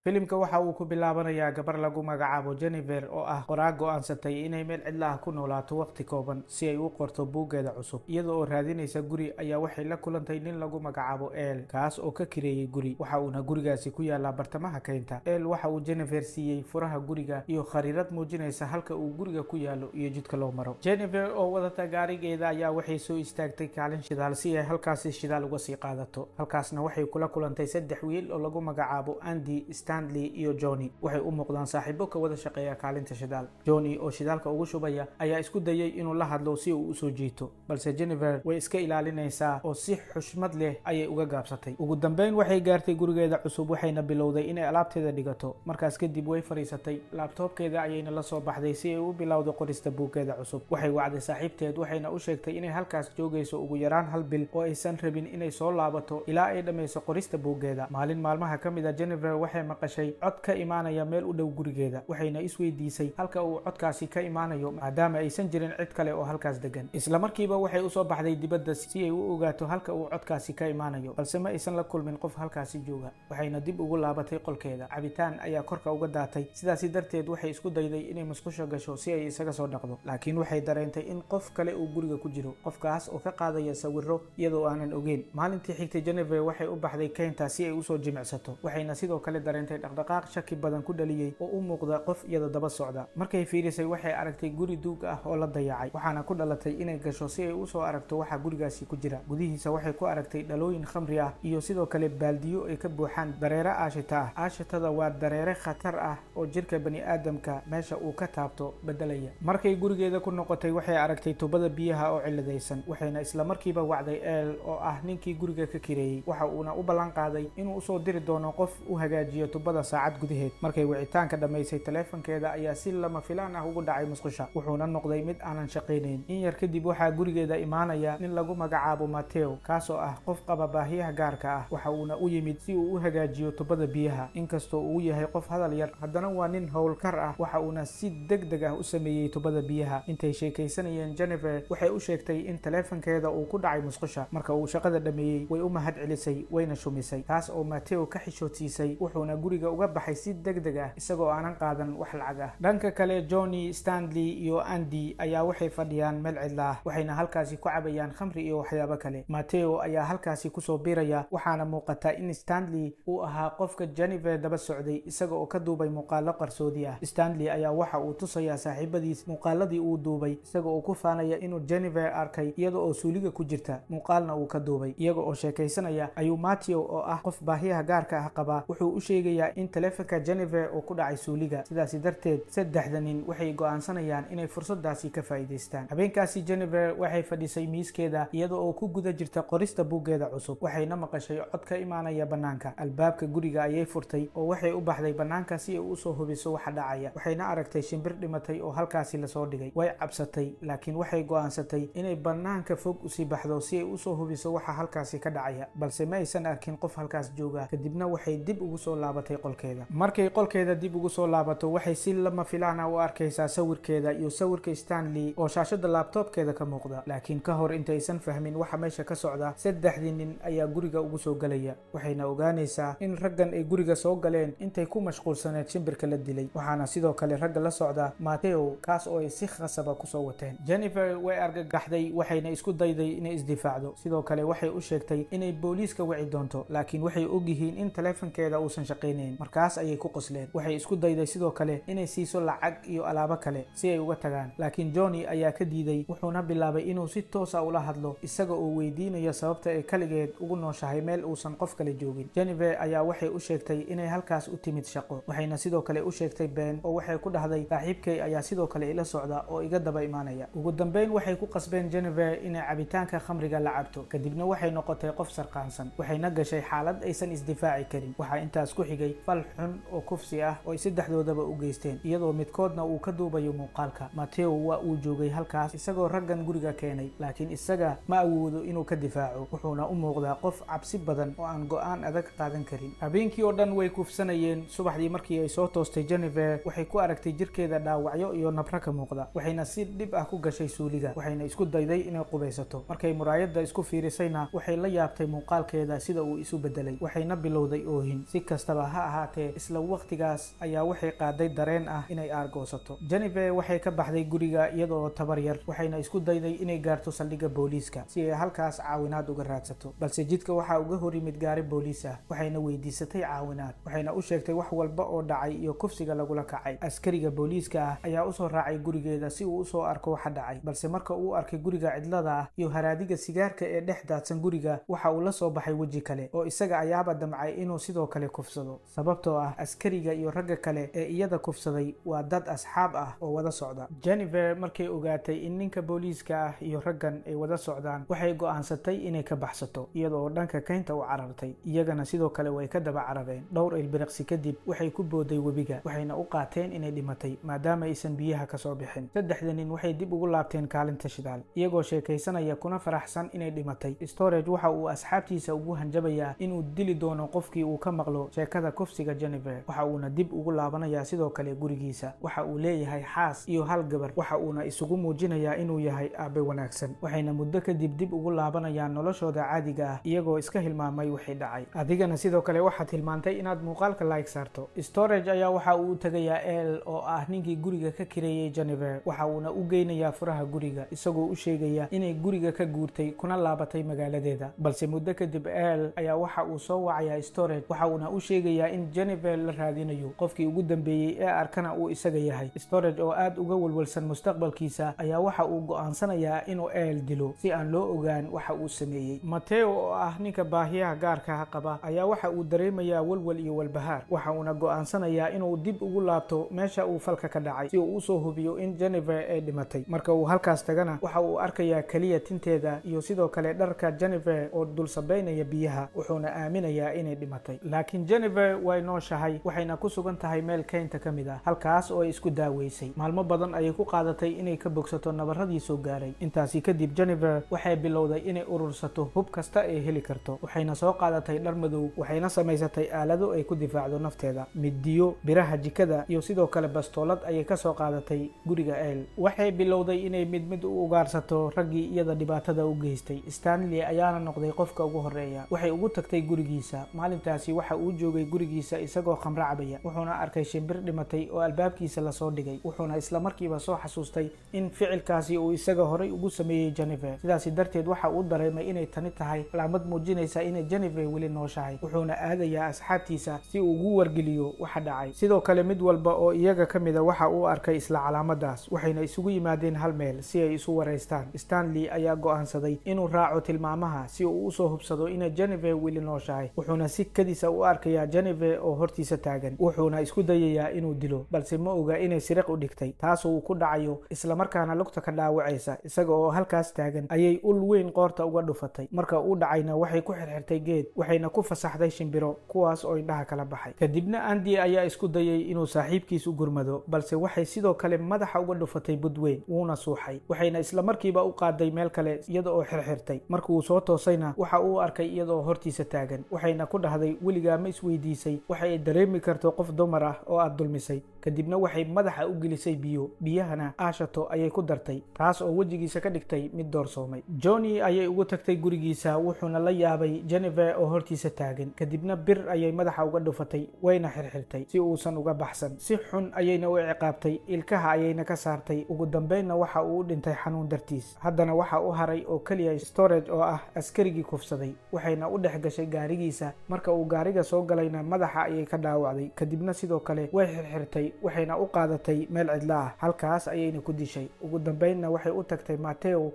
filimka waxa uu ku bilaabanayaa gabar lagu magacaabo Jennifer oo ah qoraa go'aansatay inay meel cidla ah ku noolaato waqti kooban si ay u qorto buuggeeda cusub. iyada oo raadinaysa guri ayaa waxay la kulantay nin lagu magacaabo El, kaas oo ka kireeyay guri. waxa uuna gurigaasi ku yaalaa bartamaha keynta. El waxa uu Jennifer siiyey furaha guriga iyo khariirad muujinaysa halka uu guriga ku yaalo iyo jidka loo maro. Jennifer oo wadata gaarigeeda ayaa waxay soo istaagtay kaalin shidaal si ay halkaasi shidaal uga sii qaadato. halkaasna waxay kula kulantay saddex wiil oo lagu magacaabo Andy, Stanley iyo Johnny. waxay u muuqdaan saaxiibo ka wada shaqeeya kaalinta shidaal. Johnny oo shidaalka ugu shubaya ayaa isku dayay inuu la hadlo si uu u soo jiito, balse Jennifer way iska ilaalinaysaa oo si xushmad leh ayay uga gaabsatay. ugu dambeyn waxay gaartay gurigeeda cusub waxayna bilowday inay alaabteeda dhigato. markaas kadib way fariisatay, laabtoobkeeda ayayna la soo baxday si ay u bilowdo qorista buuggeeda cusub. waxay wacday saaxiibteed waxayna u sheegtay inay halkaas joogayso ugu yaraan hal bil oo aysan rabin inay soo laabato ilaa ay dhammayso qorista buuggeeda. maalin maalmaha ka mid a Jennifer waxay maqashay cod ka imaanaya meel u dhow gurigeeda, waxayna isweydiisay halka uu codkaasi ka imaanayo maadaama aysan jirin cid kale oo halkaas degan. isla markiiba waxay u soo baxday dibadda si ay u ogaato halka uu codkaasi ka imaanayo, balse ma aysan la kulmin qof halkaasi jooga. waxayna dib ugu laabatay qolkeeda. cabitaan ayaa korka uga daatay, sidaasi darteed waxay isku dayday inay musqusha gasho si ay isaga soo dhaqdo, laakiin waxay dareentay in qof kale uu guriga ku jiro, qofkaas oo ka qaadaya sawirro iyadoo aanan ogeyn. maalintii xigtay Jennifer waxay u baxday keynta si ay u soo jimicsato, waxayna sidoo kale dareentay dhaqdhaqaaq shaki badan ku dhaliyay oo u muuqda qof iyada daba socda. markay fiirisay waxay aragtay guri duug ah oo la dayacay, waxaana ku dhalatay inay gasho si ay u soo aragto waxa gurigaasi ku jira. gudihiisa waxay ku aragtay dhalooyin khamri ah iyo sidoo kale baaldiyo ay ka buuxaan dareere aashita ah. aashitada waa dareere khatar ah oo jirka bani'aadamka meesha uu ka taabto bedelaya. markay gurigeeda ku noqotay waxay aragtay tubada biyaha oo ciladaysan, waxayna isla markiiba wacday El oo ah ninkii guriga ka kireeyay. waxa uuna u ballan qaaday inuu usoo diri doono qof u hagaajiyo tubada saacad gudaheed. markay wicitaanka dhammaysay, taleefankeeda ayaa si lama filaan ah ugu dhacay musqusha, wuxuuna noqday mid aanan shaqaynayn. in yar kadib waxaa gurigeeda imaanaya nin lagu magacaabo Mateo, kaasoo ah qof qaba baahiyaha gaarka ah. waxa uuna u yimid si uu u hagaajiyo tubada biyaha. inkastoo uu yahay qof hadal yar, haddana waa nin howlkar ah. waxa uuna si degdeg ah u sameeyey tubada biyaha. intay sheekaysanayeen, Jennifer waxay u sheegtay in taleefankeeda uu ku dhacay musqusha. marka uu shaqada dhameeyey way u mahad celisay wayna shumisay, taas oo Mateo ka xishoodsiisay. wuxuuna guriga uga baxay si degdeg ah isagoo aanan qaadan wax lacag ah. dhanka kale, Johnny, Stanley iyo Andy ayaa waxay fadhiyaan meel cidla ah, waxayna halkaasi ku cabayaan khamri iyo waxyaabo kale. Mateo ayaa halkaasi kusoo biiraya, waxaana muuqata in Stanley uu ahaa qofka Jennifer daba socday isaga oo ka duubay muuqaalo qarsoodi ah. Stanley ayaa waxa uu tusayaa saaxiibadiis muuqaaladii uu duubay, isaga oo ku faanaya inuu Jennifer arkay iyada oo suuliga ku jirta, muuqaalna uu ka duubay. iyaga oo sheekaysanaya ayuu Mateo oo ah qof baahiyaha gaarka ah qaba wuxuu u sheegayaa in taleefanka Jennifer uu ku dhacay suuliga. sidaasi darteed saddexda nin waxay go'aansanayaan inay fursadaasi ka faa'iidaystaan. habeenkaasi Jennifer waxay fadhisay miiskeeda iyada oo ku guda jirta qorista buuggeeda cusub, waxayna maqashay cod ka imaanaya bannaanka. albaabka guriga ayay furtay oo waxay u baxday bannaanka si ay u soo hubiso waxa dhacaya. waxayna aragtay shimbir dhimatay oo halkaasi lasoo dhigay. way cabsatay, laakiin waxay go'aansatay inay bannaanka fog usii baxdo si ay u soo hubiso waxa halkaasi ka dhacaya, balse ma aysan arkin qof halkaas jooga. kadibna waxay dib ugu soo laabatay qolkeeda. markay qolkeeda dib ugu soo laabato, waxay si lama filaan ah u arkaysaa sawirkeeda iyo sawirka Stanley oo shaashada laabtoobkeeda ka muuqda. laakiin ka hor intaysan fahmin waxa meesha ka socda, saddexdii nin ayaa guriga ugu soo galaya. waxayna ogaanaysaa in raggan ay guriga soo galeen intay ku mashquulsaneed shimbirka la dilay. waxaana sidoo kale ragga la socda Mateo, kaas oo ay si khasaba kusoo wateen. Jennifer way argagaxday, waxayna isku dayday inay isdifaacdo. sidoo kale waxay u sheegtay inay booliiska wici doonto, laakiin waxay ogyihiin in taleefankeeda uusan shaqaynayn. markaas ayay ku qosleen. waxay isku dayday sidoo kale inay siiso lacag iyo alaabo kale si ay uga tagaan, laakiin Johnny ayaa ka diiday. wuxuuna bilaabay inuu si toos ah ula hadlo, isaga oo weydiinaya sababta ay kaligeed ugu nooshahay meel uusan qof kale joogin. Jennifer ayaa waxay u sheegtay inay halkaas u timid shaqo, waxayna sidoo kale u sheegtay been oo waxay ku dhahday saaxiibkay ayaa sidoo kale ila socda oo iga daba imaanaya. ugu dambeyn waxay ku qasbeen Jennifer inay cabitaanka khamriga la cabto, kadibna waxay noqotay qof sarqaansan, waxayna gashay xaalad aysan isdifaaci karin. waxaa intaas ku xigay fal xun oo kufsi ah oo ay saddexdoodaba u geysteen, iyadoo midkoodna uu ka duubayo muuqaalka. Mateo waa uu joogay halkaas isagoo raggan guriga keenay, laakiin isaga ma awoodo inuu ka difaaco. wuxuuna u muuqdaa qof cabsi badan oo aan go'aan adag qaadan karin. habeenkii oo dhan way kufsanayeen. subaxdii markii ay soo toostay, Jennifer waxay ku aragtay jirkeeda dhaawacyo iyo nabro ka muuqda, waxayna si dhib ah ku gashay suuliga. waxayna isku dayday inay qubaysato. markay muraayadda isku fiirisayna waxay la yaabtay muuqaalkeeda sida uu isu bedelay. waxayna bilowday oohin. si kastaba ha ha ahaatee isla waqtigaas ayaa waxay qaaday dareen ah inay aargoosato. Jennifer waxay ka baxday guriga iyadoo tabar yar, waxayna isku dayday inay gaarto saldhigga booliiska si ay halkaas caawinaad uga raadsato, balse jidka waxaa uga hor yimid gaari booliis ah. waxayna weydiisatay caawinaad, waxayna u sheegtay wax walba oo dhacay iyo kufsiga lagula kacay. askariga booliiska ah ayaa usoo raacay gurigeeda si uu usoo arko waxa dhacay, balse marka uu arkay guriga cidlada ah iyo haraadiga sigaarka ee dhex daadsan guriga, waxa uu la soo baxay weji kale oo isaga ayaaba damcay inuu sidoo kale kufsado, sababtoo ah askariga iyo ragga kale ee iyada kufsaday waa dad asxaab ah oo wada socda. Jennifer markay ogaatay in ninka booliiska ah iyo raggan ay wada socdaan, waxay go'aansatay inay ka baxsato iyadoo dhanka kaynta u carartay. iyagana sidoo kale way ka daba carareen. dhowr ilbiriqsi kadib waxay ku booday webiga, waxayna u qaateen inay dhimatay maadaama aysan biyaha ka soo bixin. saddexda nin waxay dib ugu laabteen kaalinta shidaal iyagoo sheekaysanaya kuna faraxsan inay dhimatay. Storage waxa uu asxaabtiisa ugu hanjabayaa inuu dili doono qofkii uu ka maqlo sheekada kufsiga Jennifer. waxa uuna dib ugu laabanayaa sidoo kale gurigiisa. waxa uu leeyahay xaas iyo hal gabar, waxa uuna isugu muujinayaa inuu yahay aabe wanaagsan. waxayna muddo kadib dib ugu laabanayaan noloshooda caadiga ah iyagoo iska hilmaamay wixii dhacay. adigana sidoo kale waxaad hilmaantay inaad muuqaalka like saarto. Storage ayaa waxa uu u tagayaa El oo ah ninkii guriga ka kireeyay Jennifer, waxa uuna u geynayaa furaha guriga isagoo u sheegaya inay guriga ka guurtay kuna laabatay magaaladeeda. balse muddo kadib El ayaa waxa uu soo wacayaa Storage, waxa uuna u sheegayaa in Jennifer la raadinayo, qofkii ugu dambeeyay ee arkana uu isaga yahay. Storage oo aad uga walwalsan mustaqbalkiisa ayaa waxa uu go'aansanayaa inuu El dilo si aan loo ogaan waxa uu sameeyay. Mateo oo ah ninka baahiyaha gaarka qaba ayaa waxa uu dareemayaa walwal iyo walbahaar, waxa uuna go'aansanayaa inuu dib ugu laabto meesha uu falka ka dhacay si uu u soo hubiyo in Jennifer ay dhimatay. marka uu halkaas tagana waxa uu arkayaa kaliya tinteeda iyo sidoo kale dharka Jennifer oo dul sabeynaya biyaha, wuxuuna aaminayaa inay dhimatay. laakiin Jennifer way nooshahay, waxayna ku sugan tahay meel kaynta ka mid ah, halkaas oo ay isku daaweysay. maalmo badan ayay ku qaadatay inay ka bogsato nabaradii soo gaaray. intaasi kadib Jennifer waxay bilowday inay urursato hub kasta ay heli karto. waxayna soo qaadatay dhar madow, waxayna samaysatay aalado ay ku difaacdo nafteeda. midiyo, biraha jikada iyo sidoo kale bastoolad ayay ka soo qaadatay guriga El. waxay bilowday inay mid u ugaarsato raggii iyada dhibaatada u geystay. Stanley ayaana noqday qofka ugu horeeya. waxay ugu tagtay gurigiisa. maalintaasi waxa uu joogay gurigiisa isagoo khamro cabaya, wuxuuna arkay shimbir dhimatay oo albaabkiisa la soo dhigay. wuxuuna isla markiiba soo xasuustay in ficilkaasi uu isaga horay ugu sameeyay Jennifer. sidaas darteed waxa uu dareemay inay tani tahay calaamad muujinaysa inay Jennifer weli nooshahay. wuxuuna aadayaa asxaabtiisa si uu ugu wargeliyo waxa dhacay. sidoo kale mid walba oo iyaga ka mid ah waxa uu arkay isla calaamadaas, waxayna isugu yimaadeen hal meel si ay isu wareystaan. Stanley ayaa go'aansaday inuu raaco tilmaamaha si uu u soo hubsado inay Jennifer weli nooshahay. wuxuuna si kadisa u arkayaa Jennifer oo hortiisa taagan, wuxuuna isku dayayaa inuu dilo, balse ma oga inay siriq u dhigtay, taas uu ku dhacayo isla markaana lugta ka dhaawacaysa. isaga oo halkaas taagan ayay ul weyn qoorta uga dhufatay. marka uu dhacayna waxay ku xirxirtay geed, waxayna ku fasaxday shimbiro kuwaas oo indhaha kala baxay. kadibna Andy ayaa isku dayay inuu saaxiibkiis u gurmado, balse waxay sidoo kale madaxa uga dhufatay bud weyn, wuuna suuxay. waxayna isla markiiba u qaaday meel kale iyada oo xirxirtay. markii uu soo toosayna waxa uu arkay iyadoo hortiisa taagan, waxayna ku dhahday weligaa ma isweydiisay waxa ay dareemi karto qof dumar ah oo aad dulmisay. kadibna waxay madaxa u gelisay biyahana aashato ayay ku dartay, taas oo wejigiisa ka dhigtay mid doorsoomay. Johnny ayay ugu tagtay gurigiisa, wuxuuna la yaabay Jennifer oo hortiisa taagan. kadibna bir ayay madaxa uga dhufatay, wayna xirxirtay si uusan uga baxsan. si xun ayayna u ciqaabtay, ilkaha ayayna ka saartay. ugu dambeynna waxa uu u dhintay xanuun dartiis. haddana waxa u haray oo kaliya Storage oo ah askarigii kufsaday, waxayna u dhex gashay gaarigiisa. marka uu gaariga soo galayna madaxa ayay ka dhaawacday. kadibna sidoo kale way xirxirtay, waxayna u qaadatay meel cidla ah, halkaas ayayna ku dishay. ugu dambeynna waxay u tagtay Mateo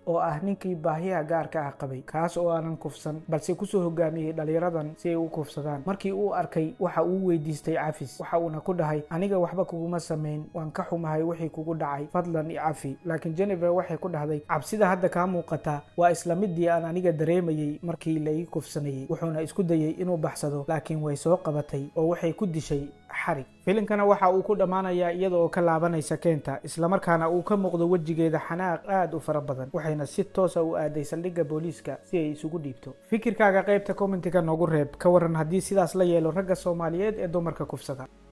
oo ah ninkii baahiyaha gaarka ah qabay, kaas oo aanan kufsan balse kusoo hogaamiyey dhalinyaradan si ay u kufsadaan. markii uu arkay waxa uu weydiistay cafis, waxa uuna ku dhahay aniga waxba kuguma samayn, waan ka xumahay wixii kugu dhacay, fadlan i cafi. laakiin Jennifer waxay ku dhahday cabsida hadda kaa muuqata waa isla midii aan aniga dareemayay markii la ii kufsanayay. wuxuuna isku dayay inuu baxsado, laakiin way soo qabatay oo waxay ku dishay xarig. filimkana waxa uu ku dhamaanayaa iyada oo ka laabanaysa keenta, isla markaana uu ka muuqdo wejigeeda xanaaq aad u fara badan, waxayna si toos ah u aaday saldhigga booliiska si ay isugu dhiibto. fikirkaaga qaybta commentiga noogu reeb, ka waran haddii sidaas la yeelo ragga Soomaaliyeed ee dumarka kufsada.